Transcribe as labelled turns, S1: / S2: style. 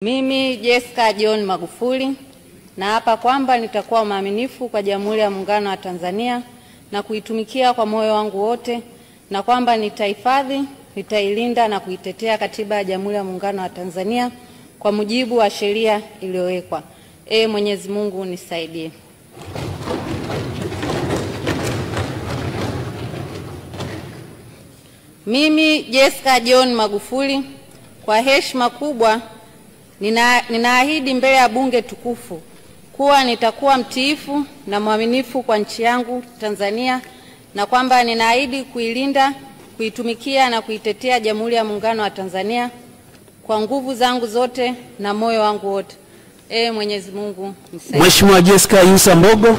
S1: Mimi Jessica John Magufuli naapa kwamba nitakuwa mwaminifu kwa Jamhuri ya Muungano wa Tanzania na kuitumikia kwa moyo wangu wote, na kwamba nitahifadhi, nitailinda na kuitetea Katiba ya Jamhuri ya Muungano wa Tanzania kwa mujibu wa sheria iliyowekwa. Mwenyezi Mungu nisaidie. Mimi Jessica John Magufuli kwa heshima kubwa ninaahidi mbele ya bunge tukufu kuwa nitakuwa mtiifu na mwaminifu kwa nchi yangu Tanzania, na kwamba ninaahidi kuilinda, kuitumikia na kuitetea Jamhuri ya Muungano wa Tanzania kwa nguvu zangu zote na moyo wangu wote. Mwenyezi Mungu nisaidie.
S2: Mheshimiwa Jessica Yusa Mbogo.